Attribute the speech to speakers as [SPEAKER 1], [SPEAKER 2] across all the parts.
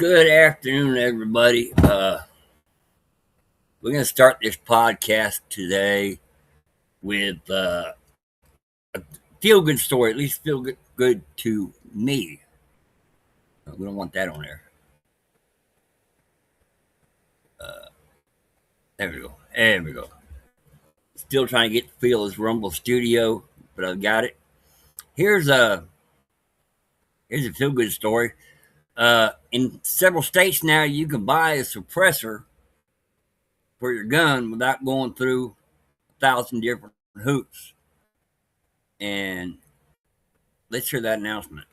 [SPEAKER 1] Good afternoon, everybody. We're going to start this podcast today with a feel good story, at least feel good to me. We don't want that on there. There we go. There we go. Still trying to get the feel of this Rumble studio, but I've got it. Here's a feel good story. In several states now, you can buy a suppressor for your gun without going through 1,000 different hoops. And let's hear that announcement.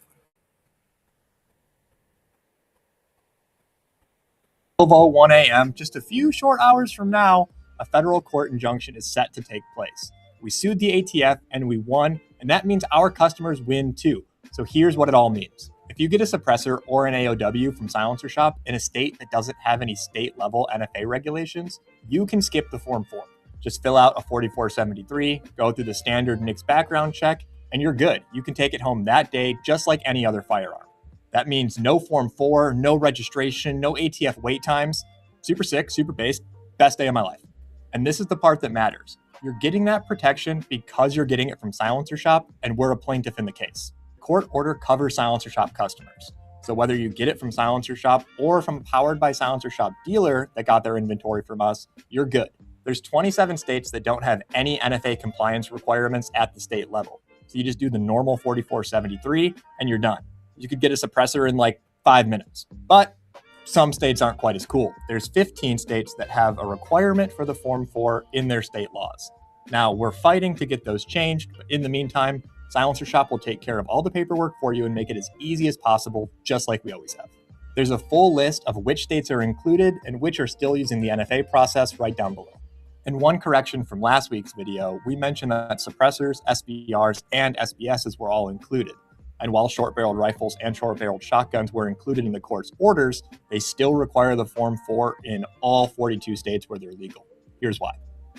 [SPEAKER 2] 12:01 a.m., just a few short hours from now, a federal court injunction is set to take place. We sued the ATF and we won, and that means our customers win too. So here's what it all means. If you get a suppressor or an AOW from Silencer Shop in a state that doesn't have any state-level NFA regulations, you can skip the Form 4. Just fill out a 4473, go through the standard NICS background check, and you're good. You can take it home that day just like any other firearm. That means no Form 4, no registration, no ATF wait times. Super sick, super based, best day of my life. And this is the part that matters. You're getting that protection because you're getting it from Silencer Shop, and we're a plaintiff in the case. Court order covers Silencer Shop customers. So whether you get it from Silencer Shop or from a Powered by Silencer Shop dealer that got their inventory from us, you're good. There's 27 states that don't have any NFA compliance requirements at the state level. So you just do the normal 4473 and you're done. You could get a suppressor in like 5 minutes. But some states aren't quite as cool. There's 15 states that have a requirement for the Form 4 in their state laws. Now, we're fighting to get those changed, but in the meantime, Silencer Shop will take care of all the paperwork for you and make it as easy as possible, just like we always have. There's a full list of which states are included and which are still using the NFA process right down below. And one correction from last week's video, we mentioned that suppressors, SBRs, and SBSs were all included. And while short-barreled rifles and short-barreled shotguns were included in the court's orders, they still require the Form 4 in all 42 states where they're legal. Here's why.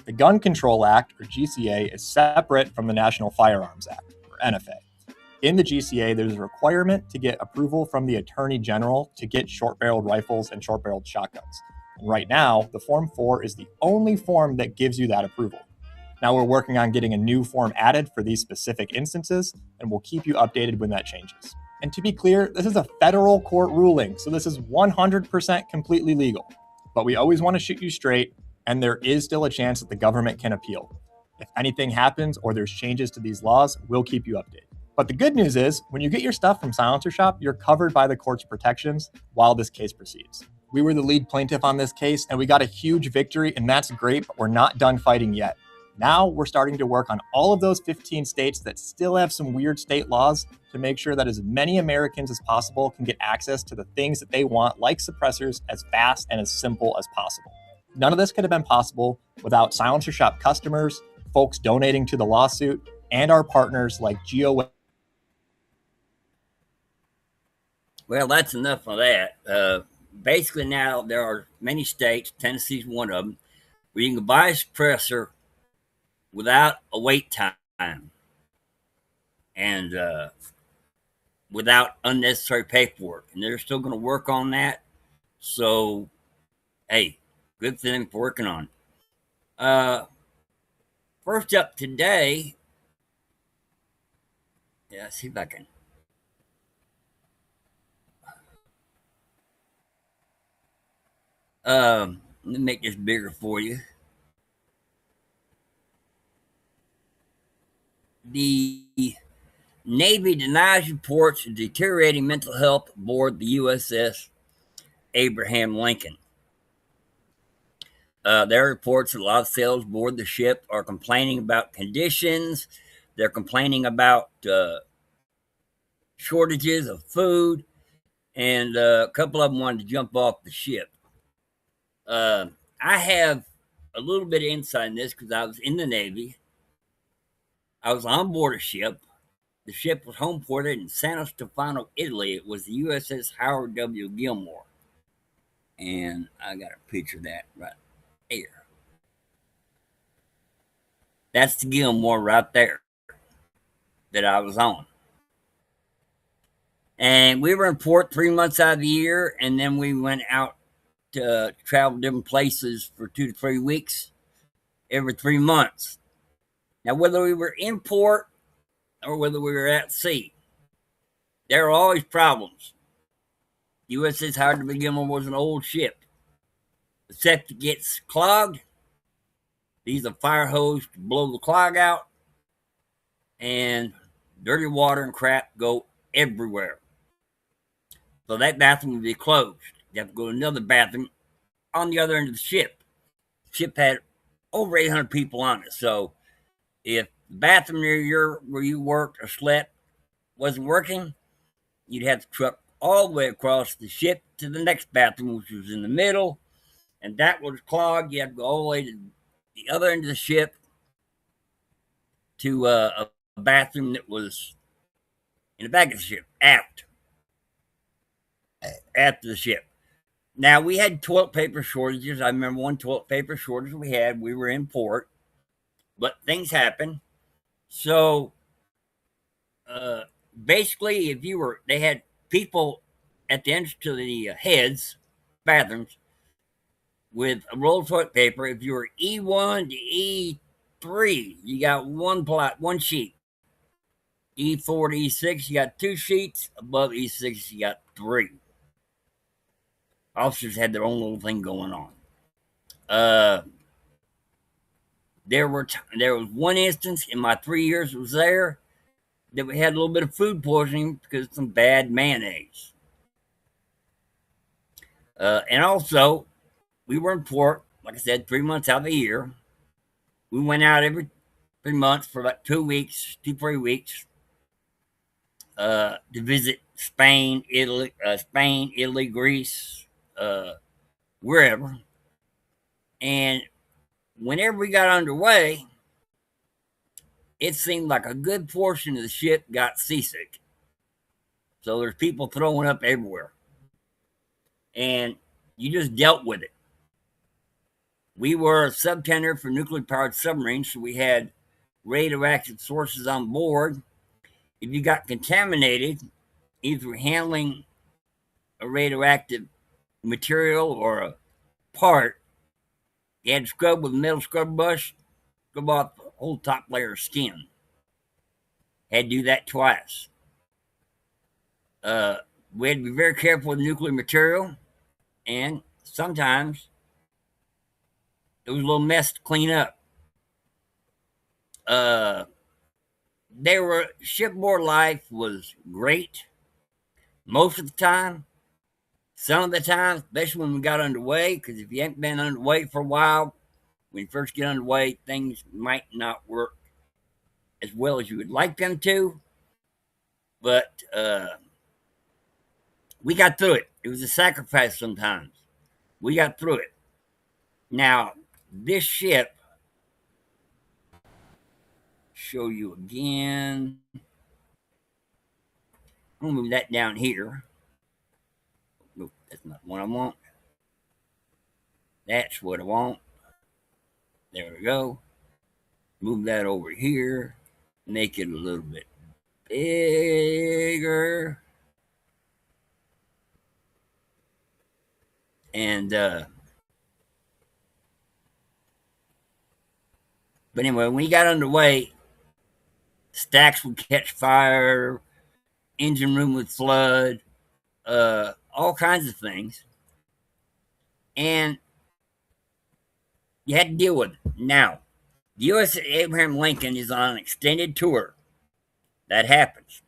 [SPEAKER 2] The Gun Control Act, or GCA, is separate from the National Firearms Act, or NFA. In the GCA, there's a requirement to get approval from the Attorney General to get short-barreled rifles and short-barreled shotguns. And right now, the Form 4 is the only form that gives you that approval. Now we're working on getting a new form added for these specific instances, and we'll keep you updated when that changes. And to be clear, this is a federal court ruling, so this is 100% completely legal. But we always want to shoot you straight, and there is still a chance that the government can appeal. If anything happens or there's changes to these laws, we'll keep you updated. But the good news is, when you get your stuff from Silencer Shop, you're covered by the court's protections while this case proceeds. We were the lead plaintiff on this case, and we got a huge victory, and that's great, but we're not done fighting yet. Now we're starting to work on all of those 15 states that still have some weird state laws to make sure that as many Americans as possible can get access to the things that they want, like suppressors, as fast and as simple as possible. None of this could have been possible without Silencer Shop customers, folks donating to the lawsuit, and our partners like GOA.
[SPEAKER 1] Well, that's enough of that. Basically, now there are many states, Tennessee's one of them, where you can buy a suppressor without a wait time and without unnecessary paperwork. And they're still going to work on that. So, hey, good thing for working on it. First up today, see if I can. Let me make this bigger for you. The Navy denies reports of deteriorating mental health aboard the USS Abraham Lincoln. There are reports that a lot of sailors aboard the ship are complaining about conditions. They're complaining about shortages of food, and a couple of them wanted to jump off the ship. I have a little bit of insight in this because I was in the Navy. I was on board a ship. The ship was home ported in San Stefano, Italy. It was the USS Howard W. Gilmore. And I got a picture of that right there. That's the Gilmore right there that I was on. And we were in port 3 months out of the year, and then we went out to travel different places for 2 to 3 weeks every 3 months. Now, whether we were in port or whether we were at sea, there were always problems. USS Howard Beginner was an old ship. The septic gets clogged. These are fire hose to blow the clog out, and dirty water and crap go everywhere. So that bathroom would be closed. You have to go to another bathroom on the other end of the ship. The ship had over 800 people on it. So if the bathroom near where you worked or slept wasn't working, you'd have to truck all the way across the ship to the next bathroom, which was in the middle, and that was clogged. You had to go all the way to the other end of the ship to a bathroom that was in the back of the ship, aft the ship. Now, we had toilet paper shortages. I remember one toilet paper shortage we had. We were in port, but things happen. So, basically, they had people at the entrance to the heads, bathrooms, with a roll of toilet paper. If you were E1 to E3, you got one sheet. E4 to E6, you got 2 sheets. Above E6, you got 3. Officers had their own little thing going on. There was one instance in my 3 years I was there that we had a little bit of food poisoning because of some bad mayonnaise. And also, we were in port, like I said, 3 months out of the year. We went out every 3 months for about 2 weeks, 3 weeks, to visit Spain, Italy, Greece, wherever. And whenever we got underway, it seemed like a good portion of the ship got seasick. So there's people throwing up everywhere. And you just dealt with it. We were a subtender for nuclear powered submarines, so we had radioactive sources on board. If you got contaminated, either handling a radioactive material or a part, you had to scrub with a metal scrub brush, scrub off the whole top layer of skin. Had to do that twice. We had to be very careful with nuclear material, and sometimes it was a little mess to clean up. Shipboard life was great most of the time. Some of the time, especially when we got underway, because if you ain't been underway for a while, when you first get underway, things might not work as well as you would like them to. But we got through it. It was a sacrifice sometimes. We got through it. Now, this ship, show you again. I'm going to move that down here. Nope, that's not what I want. That's what I want. There we go. Move that over here. Make it a little bit bigger. And, but anyway, when we got underway, stacks would catch fire, engine room would flood, all kinds of things. And you had to deal with it. Now, the USS Abraham Lincoln is on an extended tour. That happens.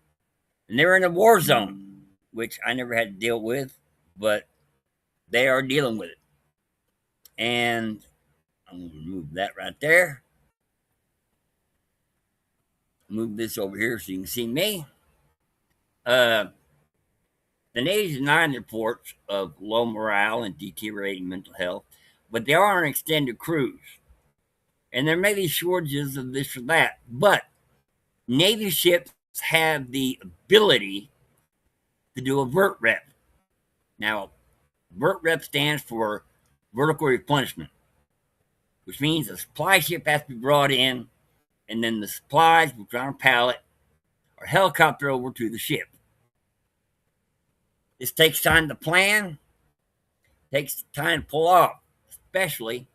[SPEAKER 1] And they're in a war zone, which I never had to deal with, but they are dealing with it. And I'm going to remove that right there. Move this over here so you can see me. The Navy's denying reports of low morale and deteriorating mental health, but they are on an extended cruise. And there may be shortages of this or that, but Navy ships have the ability to do a vert rep. Now, vert rep stands for vertical replenishment, which means a supply ship has to be brought in, and then the supplies, which are on a pallet, are helicoptered over to the ship. This takes time to plan, takes time to pull off, especially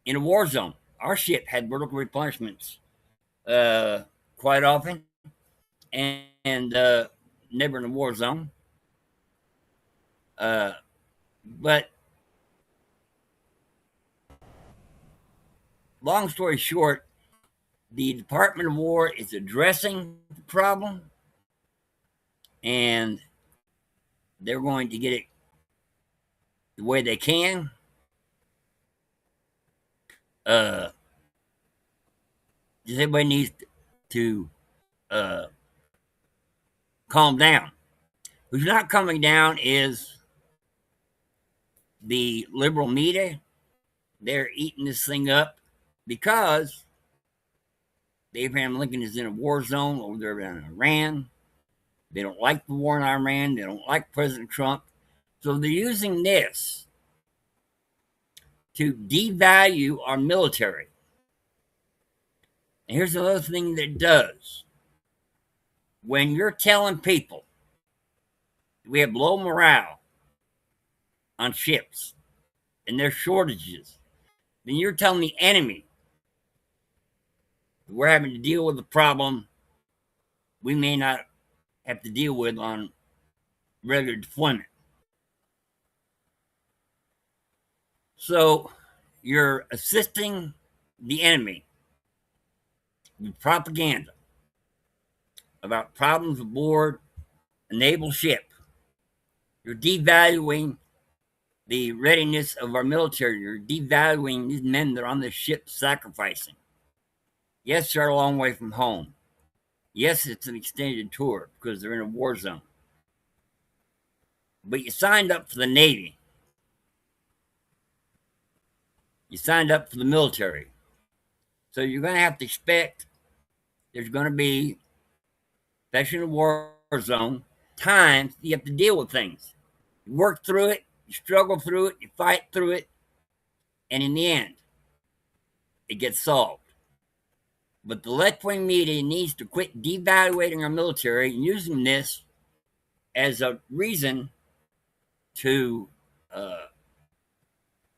[SPEAKER 1] in a war zone. Our ship had vertical replenishments quite often, and never in a war zone. But long story short, the Department of War is addressing the problem, and they're going to get it the way they can. Just everybody needs to calm down. Who's not coming down is the liberal media. They're eating this thing up because Abraham Lincoln is in a war zone over there in Iran. They don't like the war in Iran. They don't like President Trump. So they're using this to devalue our military. And here's another thing that it does. When you're telling people we have low morale on ships and there's shortages, then you're telling the enemy that we're having to deal with a problem we may not have to deal with on regular deployment. So you're assisting the enemy with propaganda about problems aboard a naval ship. You're devaluing the readiness of our military. You're devaluing these men that are on the ship sacrificing. Yes, they're a long way from home. Yes, it's an extended tour because they're in a war zone. But you signed up for the Navy. You signed up for the military. So you're going to have to expect there's going to be, especially in a war zone, times you have to deal with things. You work through it, you struggle through it, you fight through it, and in the end, it gets solved. But the left-wing media needs to quit devaluating our military and using this as a reason to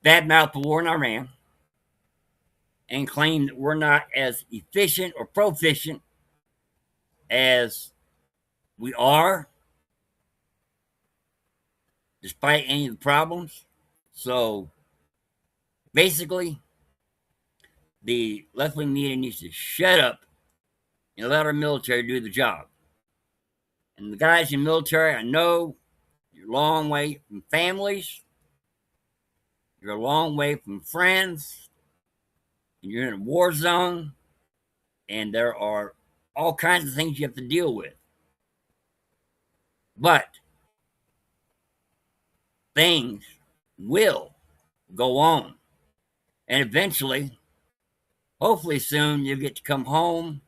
[SPEAKER 1] badmouth the war in Iran and claim that we're not as efficient or proficient as we are, despite any of the problems. So basically, the left-wing media needs to shut up and let our military do the job. And the guys in the military, I know you're a long way from families. You're a long way from friends. And you're in a war zone. And there are all kinds of things you have to deal with. But things will go on. And eventually, hopefully soon, you'll get to come home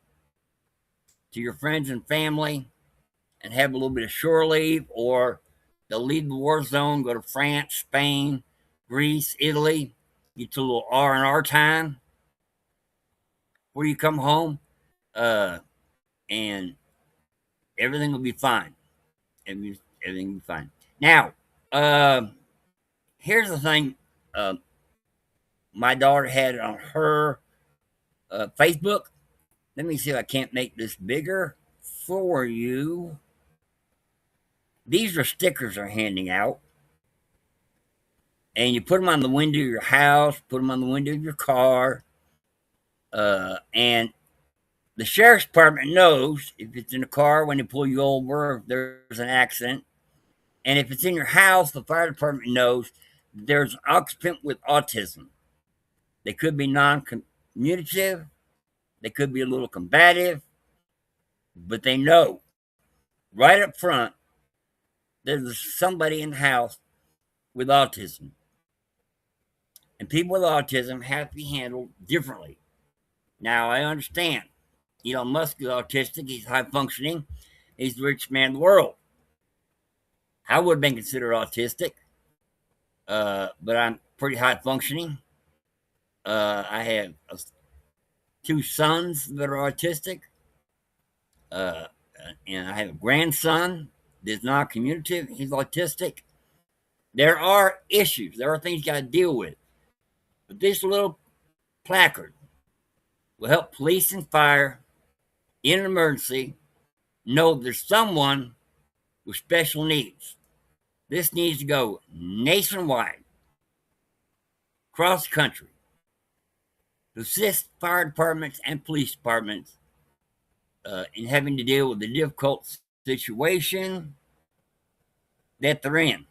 [SPEAKER 1] to your friends and family and have a little bit of shore leave, or they'll leave the war zone, go to France, Spain, Greece, Italy, get to a little R&R time before you come home, and everything will be fine. Everything will be fine. Now, here's the thing. My daughter had it on her Facebook. Let me see if I can't make this bigger for you. These are stickers they're handing out. And you put them on the window of your house, put them on the window of your car. And the sheriff's department knows if it's in a car when they pull you over, if there's an accident. And if it's in your house, the fire department knows there's an occupant with autism. They could be non-communicative. They could be a little combative. But they know right up front there's somebody in the house with autism. And people with autism have to be handled differently. Now, I understand. Elon Musk is autistic. He's high functioning. He's the richest man in the world. I would have been considered autistic, but I'm pretty high functioning. I have 2 sons that are autistic, and I have a grandson is non-communicative, he's autistic. There are issues. There are things you got to deal with. But this little placard will help police and fire in an emergency know there's someone with special needs. This needs to go nationwide, across the country, to assist fire departments and police departments in having to deal with the difficult situation that they're in.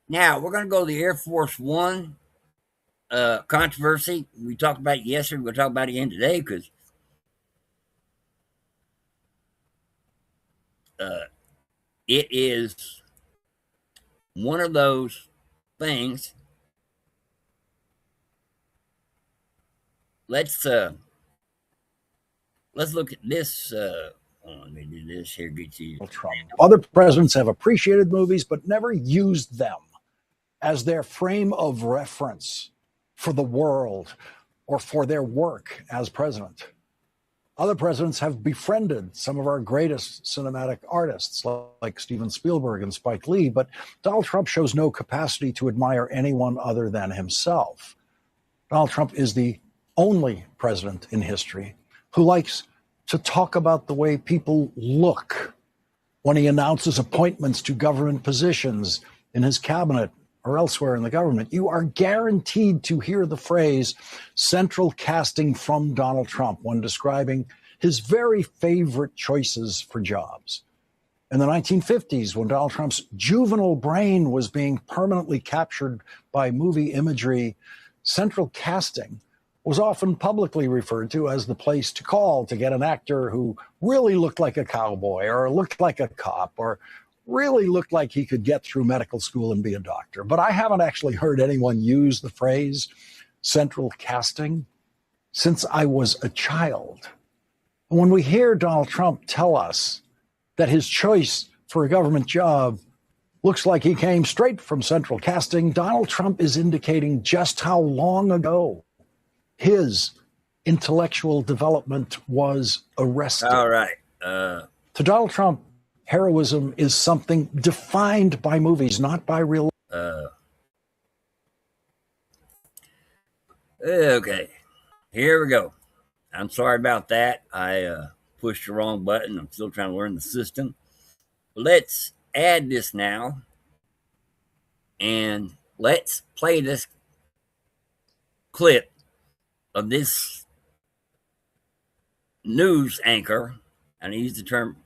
[SPEAKER 1] Now, we're going to go to the Air Force One controversy. We talked about it yesterday. We're going to talk about it again today because it is one of those things. Let's look at this. Let me do this here. Get you.
[SPEAKER 3] Trump. Other presidents have appreciated movies, but never used them as their frame of reference for the world or for their work as president. Other presidents have befriended some of our greatest cinematic artists, like Steven Spielberg and Spike Lee, but Donald Trump shows no capacity to admire anyone other than himself. Donald Trump is the only president in history who likes to talk about the way people look when he announces appointments to government positions in his cabinet or elsewhere in the government. You are guaranteed to hear the phrase central casting from Donald Trump when describing his very favorite choices for jobs. In the 1950s, when Donald Trump's juvenile brain was being permanently captured by movie imagery, central casting was often publicly referred to as the place to call to get an actor who really looked like a cowboy or looked like a cop or really looked like he could get through medical school and be a doctor. But I haven't actually heard anyone use the phrase central casting since I was a child. When we hear Donald Trump tell us that his choice for a government job looks like he came straight from central casting, Donald Trump is indicating just how long ago his intellectual development was arrested.
[SPEAKER 1] All right.
[SPEAKER 3] To Donald Trump, heroism is something defined by movies, not by real life.
[SPEAKER 1] Okay. Here we go. I'm sorry about that. I pushed the wrong button. I'm still trying to learn the system. Let's add this now. And let's play this clip of this news anchor, and I use the term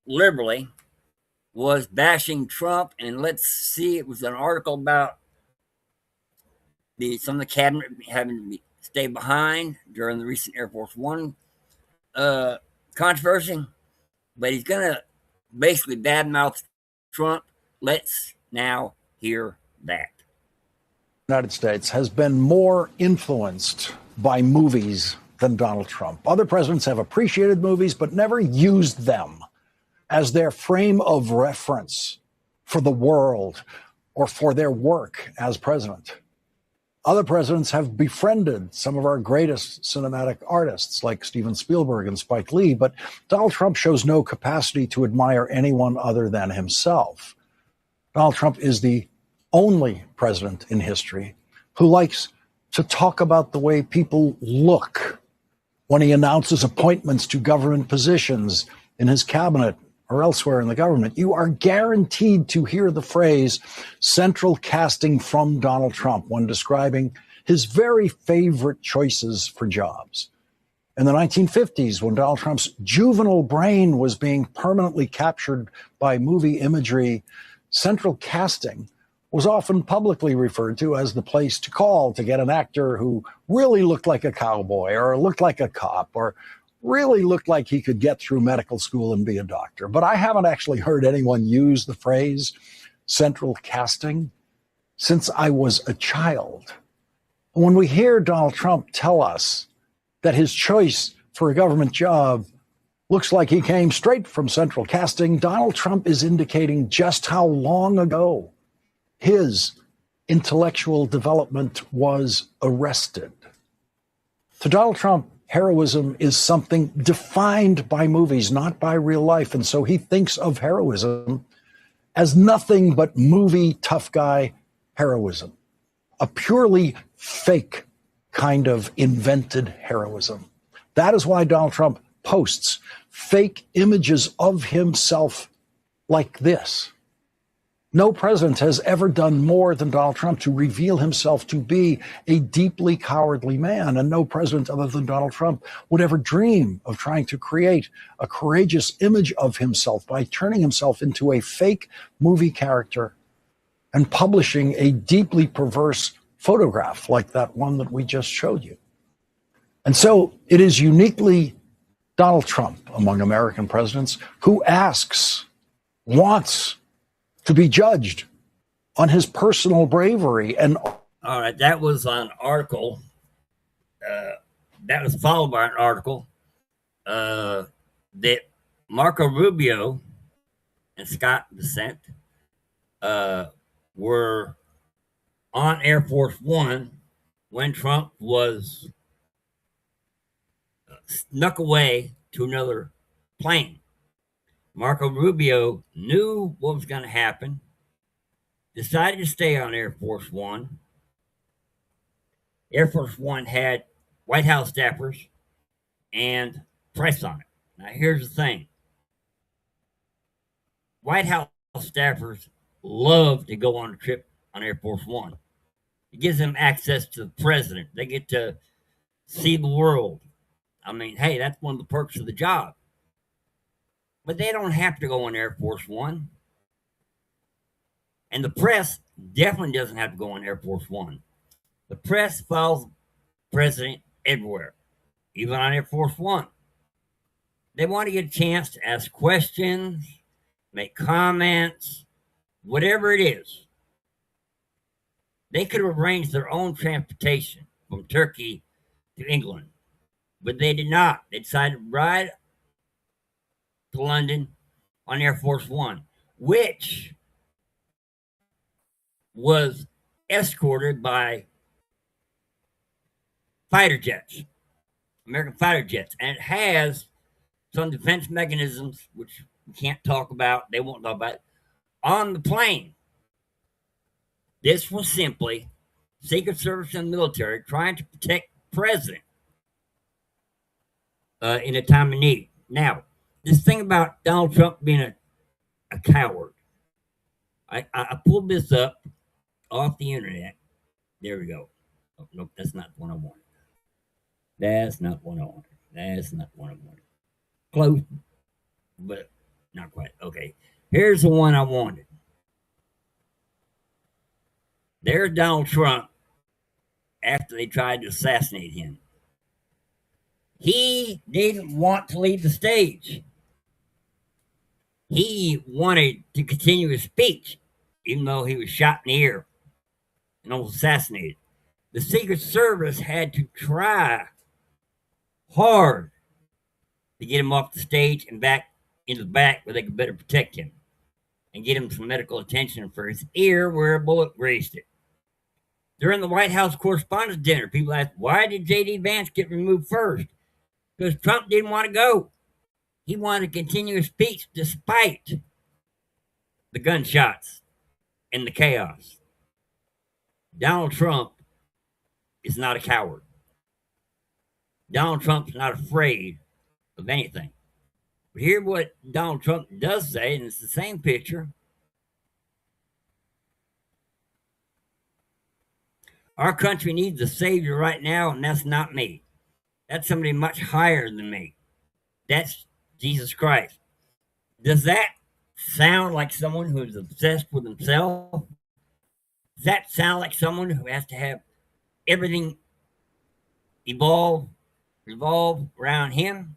[SPEAKER 1] liberally, was bashing Trump. And let's see, it was an article about some of the cabinet having to stay behind during the recent Air Force One controversy. But he's going to basically badmouth Trump. Let's now hear that.
[SPEAKER 3] The United States has been more influenced by movies than Donald Trump. Other presidents have appreciated movies, but never used them as their frame of reference for the world or for their work as president. Other presidents have befriended some of our greatest cinematic artists, like Steven Spielberg and Spike Lee, but Donald Trump shows no capacity to admire anyone other than himself. Donald Trump is the only president in history who likes to talk about the way people look when he announces appointments to government positions in his cabinet or elsewhere in the government. You are guaranteed to hear the phrase central casting from Donald Trump when describing his very favorite choices for jobs. In the 1950s, when Donald Trump's juvenile brain was being permanently captured by movie imagery, central casting was often publicly referred to as the place to call to get an actor who really looked like a cowboy or looked like a cop or really looked like he could get through medical school and be a doctor. But I haven't actually heard anyone use the phrase central casting since I was a child. When we hear Donald Trump tell us that his choice for a government job looks like he came straight from central casting, Donald Trump is indicating just how long ago his intellectual development was arrested. To Donald Trump, heroism is something defined by movies, not by real life. And so he thinks of heroism as nothing but movie tough guy heroism, a purely fake kind of invented heroism. That is why Donald Trump posts fake images of himself like this. No president has ever done more than Donald Trump to reveal himself to be a deeply cowardly man. And no president other than Donald Trump would ever dream of trying to create a courageous image of himself by turning himself into a fake movie character and publishing a deeply perverse photograph like that one that we just showed you. And so it is uniquely Donald Trump among American presidents who wants to be judged on his personal bravery. And
[SPEAKER 1] all right, that was an article. That was followed by an article that Marco Rubio and Scott Bessent were on Air Force One when Trump was snuck away to another plane. Marco Rubio knew what was going to happen, decided to stay on Air Force One. Air Force One had White House staffers and press on it. Now, here's the thing. White House staffers love to go on a trip on Air Force One. It gives them access to the president. They get to see the world. I mean, hey, that's one of the perks of the job. But they don't have to go on Air Force One. And the press definitely doesn't have to go on Air Force One. The press follows the president everywhere, even on Air Force One. They want to get a chance to ask questions, make comments, whatever it is. They could have arranged their own transportation from Turkey to England, but they did not. They decided to ride to London on Air Force One, which was escorted by fighter jets, American fighter jets, and it has some defense mechanisms, which we can't talk about, they won't talk about it, on the plane. This was simply Secret Service and military trying to protect the president in a time of need. Now, this thing about Donald Trump being a coward, I pulled this up off the internet. There we go. Oh, nope, that's not the one I wanted. That's not what I wanted. That's not what I wanted. Close, but not quite. Okay, here's the one I wanted. There's Donald Trump after they tried to assassinate him. He didn't want to leave the stage. He wanted to continue his speech, even though he was shot in the ear and almost assassinated. The Secret Service had to try hard to get him off the stage and back into the back where they could better protect him and get him some medical attention for his ear where a bullet grazed it. During the White House Correspondents' Dinner, people asked, why did J.D. Vance get removed first? Because Trump didn't want to go. He wanted to continue his speech despite the gunshots and the chaos. Donald Trump is not a coward. Donald Trump's not afraid of anything. But here's what Donald Trump does say, and it's the same picture. Our country needs a savior right now, and that's not me. That's somebody much higher than me. That's Jesus Christ. Does that sound like someone who's obsessed with himself? Does that sound like someone who has to have everything revolve around him?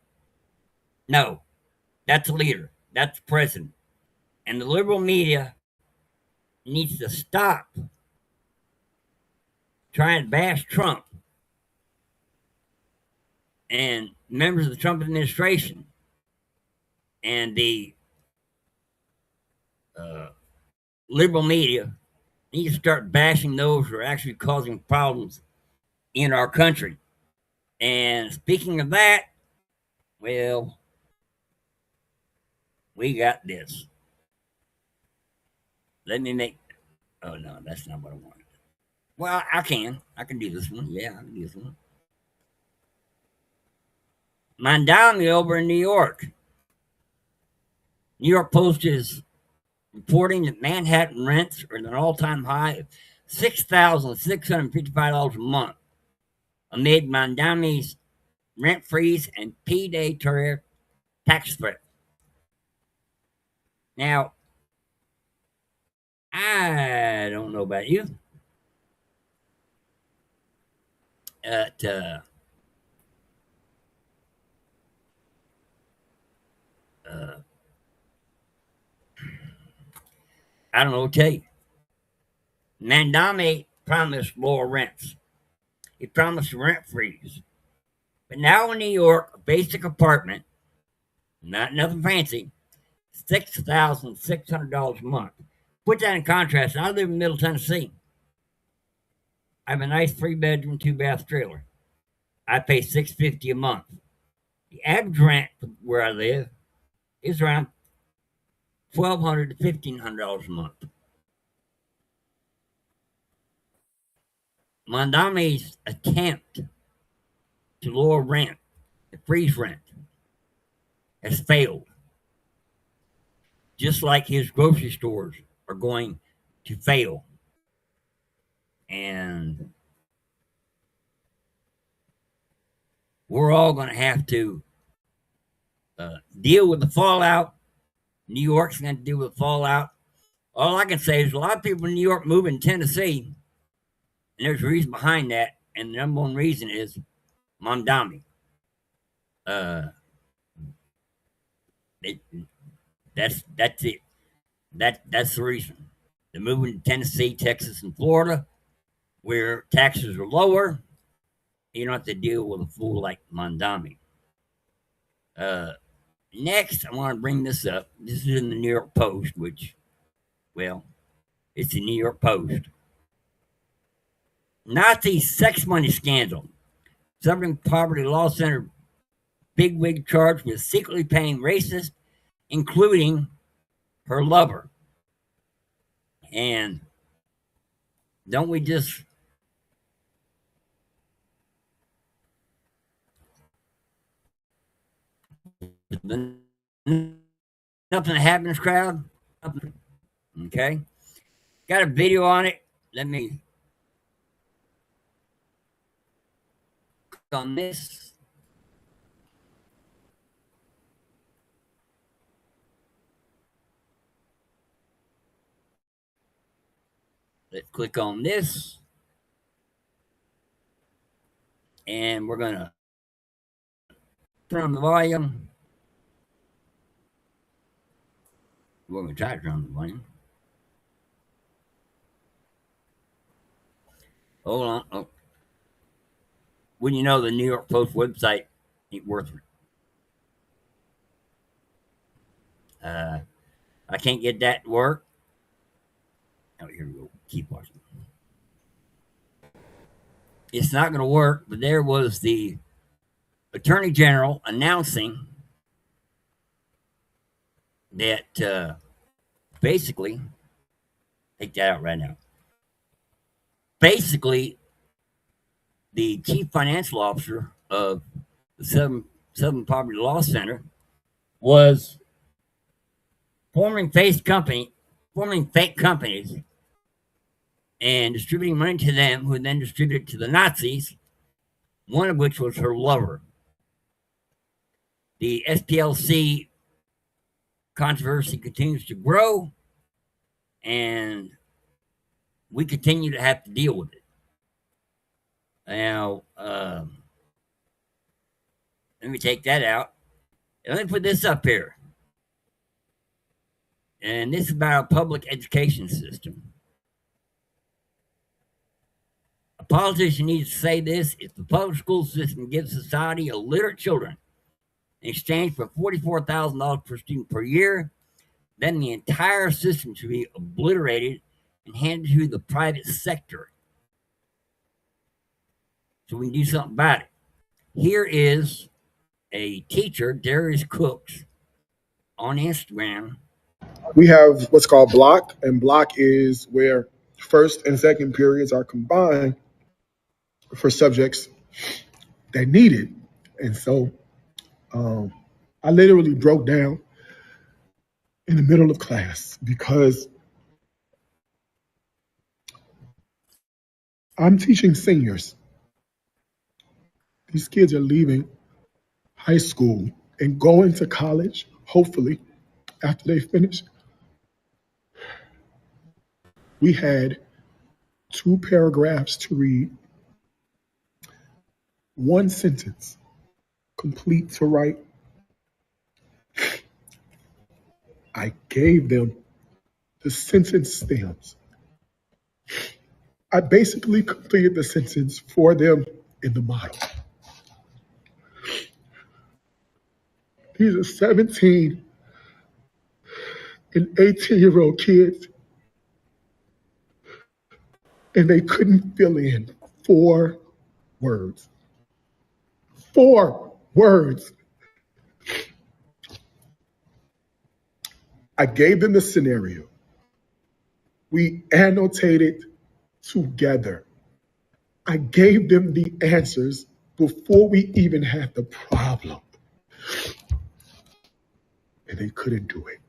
[SPEAKER 1] No, that's a leader. That's the president. And the liberal media needs to stop trying to bash Trump and members of the Trump administration and the liberal media need to start bashing those who are actually causing problems in our country. And speaking of that, well, we got this. Let me make. Oh no, that's not what I wanted. Well, I can. I can do this one. Yeah, I can do this one. Mandami over in New York. New York Post is reporting that Manhattan rents are at an all-time high of $6,655 a month amid Mandami's rent freeze and P-Day tariff tax threat. Now, I don't know about you. I don't know what to tell you. Mandami promised lower rents. He promised a rent freeze. But now in New York, a basic apartment, not nothing fancy, $6,600 a month. Put that in contrast. I live in Middle Tennessee. I have a nice 3-bedroom, 2-bath trailer. I pay $650 a month. The average rent where I live is around $1,200 to $1,500 a month. Mandami's attempt to lower rent, to freeze rent, has failed. Just like his grocery stores are going to fail. And we're all going to have to deal with the fallout. New York's going to deal with the fallout. All I can say is a lot of people in New York move in Tennessee, and there's a reason behind that. And the number one reason is Mandami. That's it. That's the reason. They're moving to Tennessee, Texas, and Florida, where taxes are lower. You don't have to deal with a fool like Mandami. Next, I want to bring this up. This is in the New York Post, which, well, it's the New York Post. Nazi sex money scandal. Southern Poverty Law Center bigwig charged with secretly paying racists, including her lover. And don't we just nothing happens crowd? Okay. Got a video on it. Let me click on this. Let's click on this. And we're going to turn on the volume. We're going to try to turn on the volume. Hold on. Oh. When you know the New York Post website ain't worth it. I can't get that to work. Oh, here we go. Keep watching. It's not going to work, but there was the Attorney General announcing that basically, take that out right now. Basically, the chief financial officer of the Southern Poverty Law Center was forming fake companies and distributing money to them, who then distributed to the Nazis, one of which was her lover. The SPLC controversy continues to grow, and we continue to have to deal with it. Now, let me take that out. And let me put this up here. And this is about our public education system. A politician needs to say this: if the public school system gives society illiterate children in exchange for $44,000 per student per year, then the entire system should be obliterated and handed to the private sector so we can do something about it. Here is a teacher, Darius Cooks, on Instagram.
[SPEAKER 4] We have what's called block, and block is where first and second periods are combined for subjects that need it. And so I literally broke down in the middle of class because I'm teaching seniors. These kids are leaving high school and going to college, hopefully, after they finish. We had 2 paragraphs to read, 1 sentence complete to write. I gave them the sentence stems. I basically completed the sentence for them in the model. These are 17 and 18-year-old kids, and they couldn't fill in 4 words. 4 words. I gave them the scenario. We annotated together. I gave them the answers before we even had the problem. And they couldn't do it.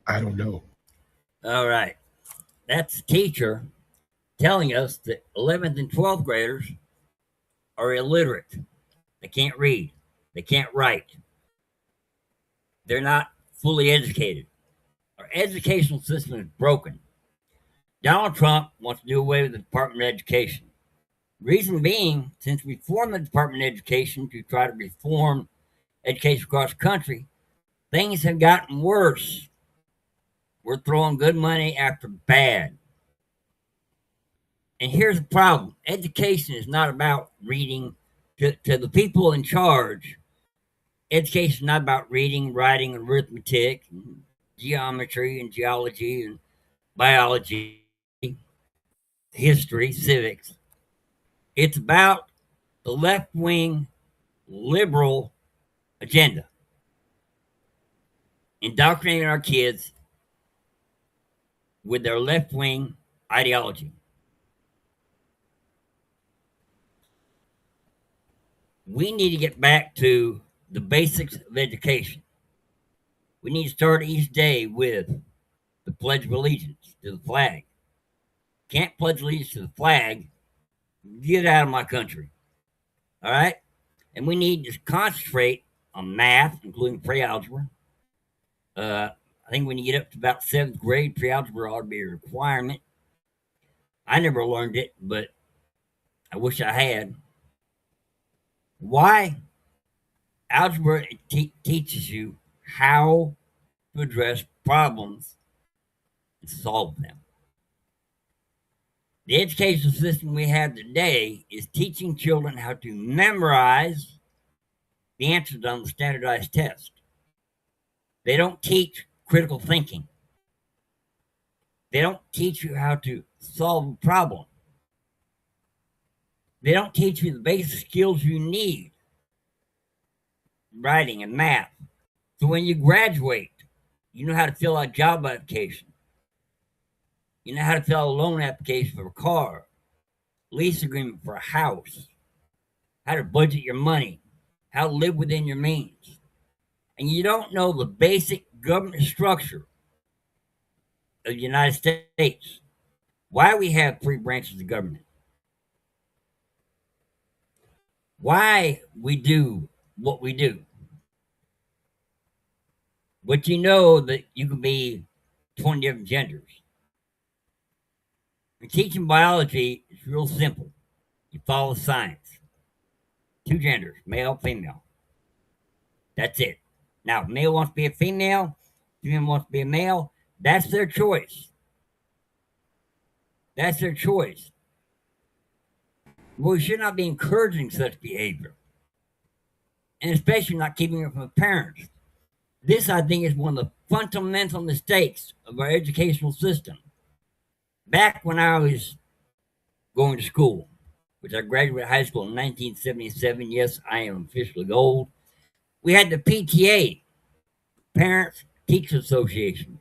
[SPEAKER 4] I don't know.
[SPEAKER 1] All right. That's the teacher telling us that 11th and 12th graders are illiterate. They can't read. They can't write. They're not fully educated. Our educational system is broken. Donald Trump wants to do away with the Department of Education. Reason being, since we formed the Department of Education to try to reform education across the country, things have gotten worse. We're throwing good money after bad. And here's the problem. Education is not about reading. To the people in charge, education is not about reading, writing, and arithmetic, and geometry, and geology, and biology, history, civics. It's about the left-wing liberal agenda. Indoctrinating our kids with their left-wing ideology. We need to get back to the basics of education. We need to start each day with the Pledge of Allegiance to the flag. Can't pledge allegiance to the flag, get out of my country. All right? And we need to concentrate on math, including pre-algebra. I think when you get up to about 7th grade, pre-algebra ought to be a requirement. I never learned it, but I wish I had. Why? Algebra teaches you how to address problems and solve them. The educational system we have today is teaching children how to memorize the answers on the standardized test. They don't teach critical thinking. They don't teach you how to solve a problem. They don't teach you the basic skills you need, writing and math. So when you graduate, you know how to fill out a job application. You know how to fill out a loan application for a car, lease agreement for a house, how to budget your money, how to live within your means. And you don't know the basic government structure of the United States. Why we have 3 branches of government. Why we do what we do. But you know that you can be 20 different genders. And teaching biology is real simple. You follow science. 2 genders, male, female. That's it. Now, if male wants to be a female, female wants to be a male, that's their choice. That's their choice. We should not be encouraging such behavior. And especially not keeping it from the parents. This, I think, is one of the fundamental mistakes of our educational system. Back when I was going to school, which I graduated high school in 1977. Yes, I am officially old. We had the PTA, Parents Teachers Association,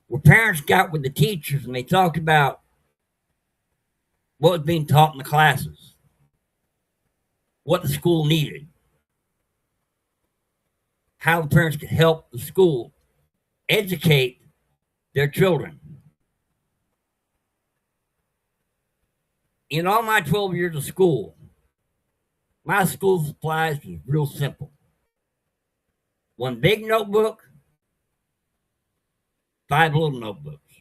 [SPEAKER 1] where parents got with the teachers and they talked about what was being taught in the classes, what the school needed, how the parents could help the school educate their children. In all my 12 years of school, my school supplies was real simple. One big notebook, 5 little notebooks,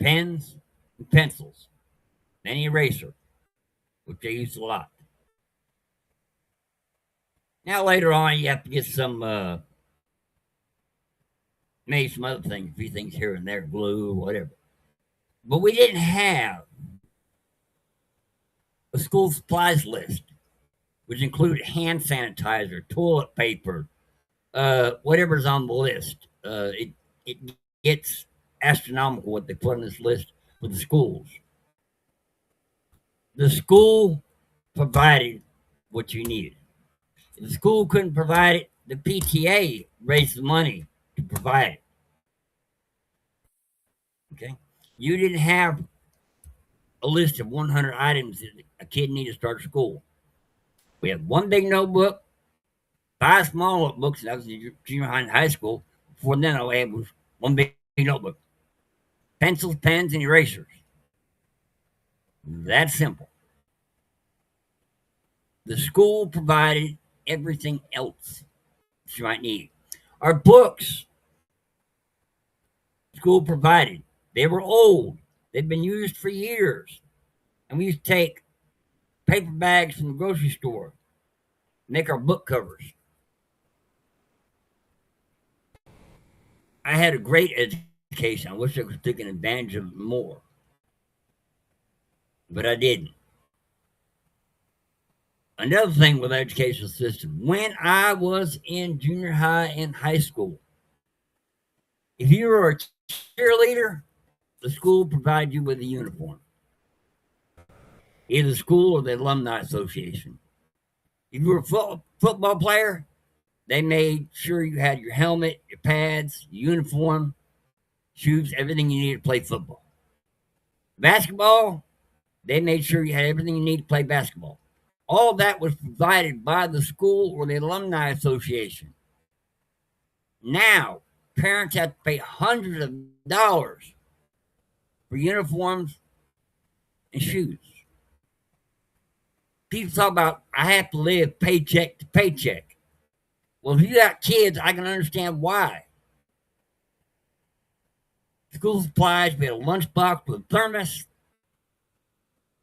[SPEAKER 1] pens and pencils, and an eraser, which I used a lot. Now later on, you have to get some, maybe some other things, a few things here and there, glue, whatever. But we didn't have a school supplies list, which included hand sanitizer, toilet paper, whatever's on the list. It gets astronomical what they put on this list with the schools. The school provided what you needed. If the school couldn't provide it, the PTA raised the money to provide it. Okay? You didn't have a list of 100 items that a kid needed to start school. We had one big notebook, 5 small notebooks, and that was in junior high and high school. Before then, all I had was one big notebook. Pencils, pens, and erasers. That simple. The school provided everything else that you might need. Our books, school provided. They were old. They'd been used for years. And we used to take paper bags from the grocery store, make our book covers. I had a great education. I wish I was taking advantage of it more. But I didn't. Another thing with the educational system, when I was in junior high and high school, if you were a cheerleader, the school provided you with a uniform. Either the school or the alumni association. If you were a football player, they made sure you had your helmet, your pads, your uniform, shoes, everything you needed to play football. Basketball, they made sure you had everything you needed to play basketball. All that was provided by the school or the alumni association. Now, parents have to pay hundreds of dollars for uniforms and shoes. People talk about, I have to live paycheck to paycheck. Well, if you got kids, I can understand why. School supplies, we had a lunchbox with a thermos.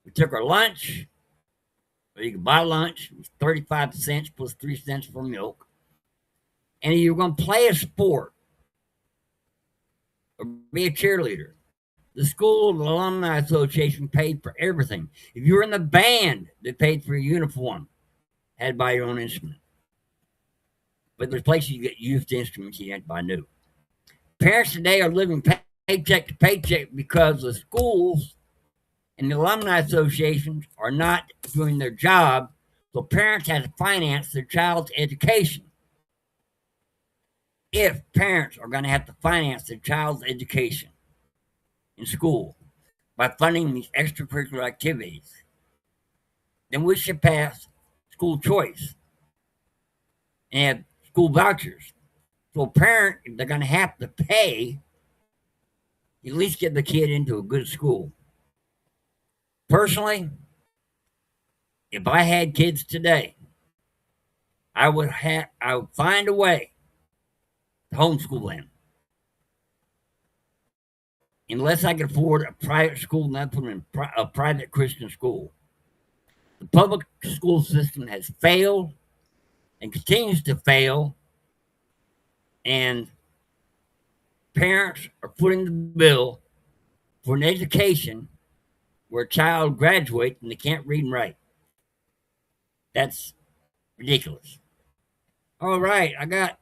[SPEAKER 1] We took our lunch. Or you could buy lunch. It was 35 cents plus 3 cents for milk. And if you were going to play a sport or be a cheerleader, the school and the alumni association paid for everything. If you were in the band, they paid for your uniform. Had to buy your own instrument. But there's places you get used instruments you have to buy new. Parents today are living paycheck to paycheck because the schools and the alumni associations are not doing their job, so parents have to finance their child's education. If parents are going to have to finance their child's education in school by funding these extracurricular activities, then we should pass school choice and have school vouchers. So a parent, if they're going to have to pay, at least get the kid into a good school. Personally, if I had kids today, I would find a way to homeschool them. Unless I could afford a private school, and I put them in a private Christian school. The public school system has failed and continues to fail, and parents are footing the bill for an education where a child graduates and they can't read and write. That's ridiculous. All right, I got,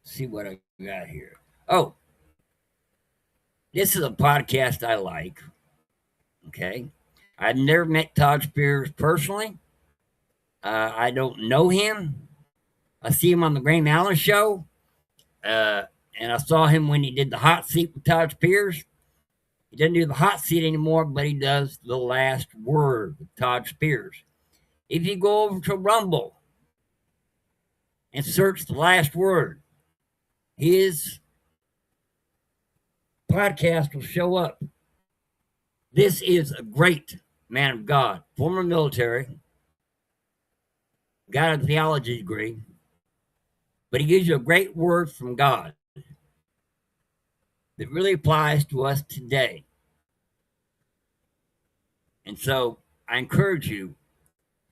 [SPEAKER 1] see what I got here. Oh, This is a podcast I like. Okay. I've never met Todd Spears personally. I don't know him. I see him on the Graham Allen show. And I saw him when he did the hot seat with Todd Spears. He doesn't do the hot seat anymore, but he does the last word with Todd Spears. If you go over to Rumble and search the last word, his podcast will show up. This is a great man of God, former military, got a theology degree, but he gives you a great word from God that really applies to us today. And so I encourage you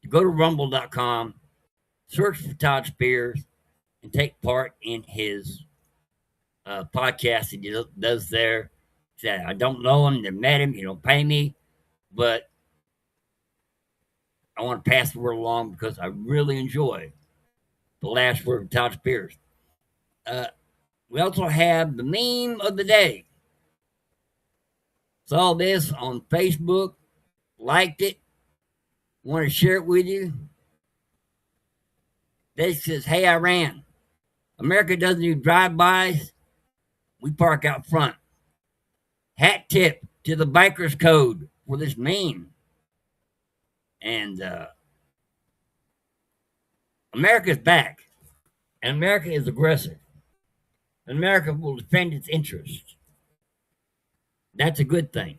[SPEAKER 1] to go to rumble.com, search for Todd Spears, and take part in his podcast he does there. I don't know him, never met him, he don't pay me, but I want to pass the word along because I really enjoy the last word of Todd Spears. We also have the meme of the day. Saw this on Facebook, liked it, want to share it with you. This says, "Hey, Iran, America doesn't do drive-bys. We park out front." Hat tip to the bikers code for this meme. And America's back. And America is aggressive. And America will defend its interests. That's a good thing.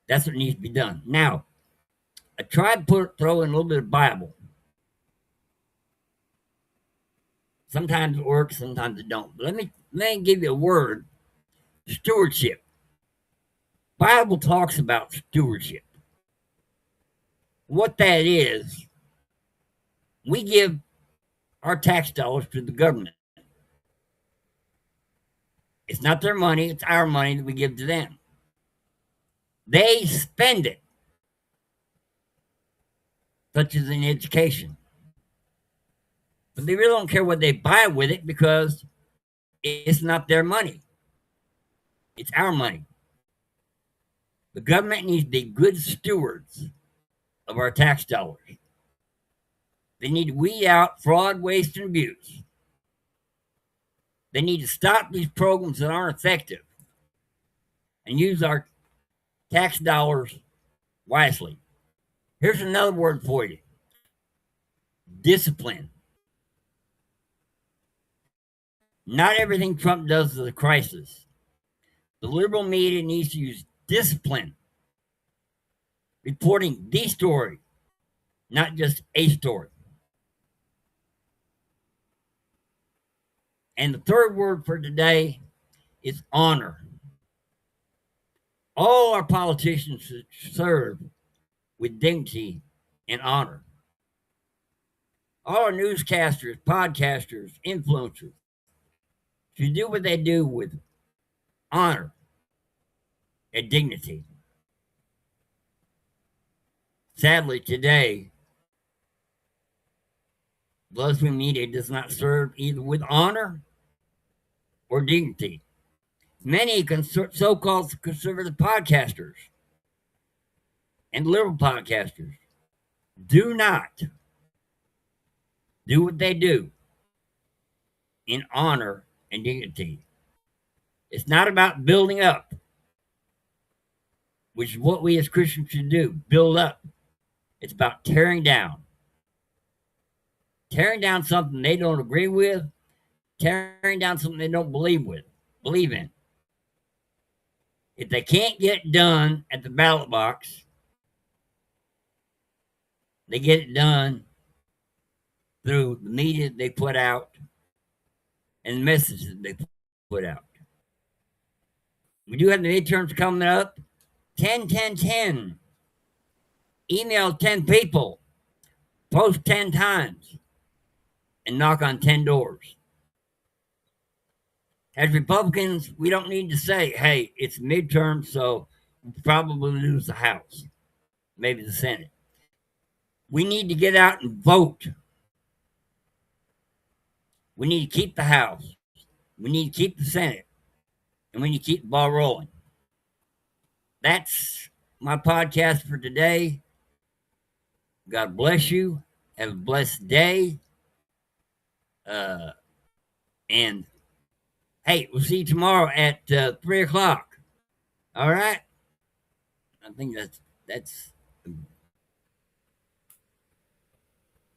[SPEAKER 1] That's what needs to be done. Now, I tried to throw in a little bit of Bible. Sometimes it works, sometimes it don't. But let me give you a word. Stewardship. Bible talks about stewardship. What that is, we give our tax dollars to the government. It's not their money, it's our money that we give to them. They spend it, such as in education. But they really don't care what they buy with it because it's not their money. It's our money. The government needs to be good stewards of our tax dollars. They need to weed out fraud, waste, and abuse. They need to stop these programs that aren't effective and use our tax dollars wisely. Here's another word for you. Discipline. Not everything Trump does is a crisis. The liberal media needs to use discipline, reporting the story, not just a story. And the third word for today is honor. All our politicians should serve with dignity and honor. All our newscasters, podcasters, influencers should do what they do with honor and dignity. Sadly, today, Bloodstream Media does not serve either with honor or dignity. Many so-called conservative podcasters and liberal podcasters do not do what they do in honor and dignity. It's not about building up, which is what we as Christians should do, build up. It's about tearing down. Tearing down something they don't agree with, tearing down something they don't believe in. If they can't get it done at the ballot box, they get it done through the media they put out and the messages they put out. We do have the midterms coming up. 10, 10, 10. Email 10 people. Post 10 times. And knock on 10 doors. As Republicans, we don't need to say, hey, it's midterm, so we'll probably lose the House, maybe the Senate. We need to get out and vote. We need to keep the House. We need to keep the Senate. and when you keep the ball rolling. That's my podcast for today. God bless you. Have a blessed day. And hey, we'll see you tomorrow at 3 o'clock. All right. I think that's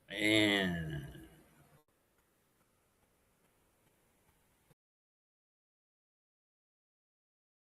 [SPEAKER 1] and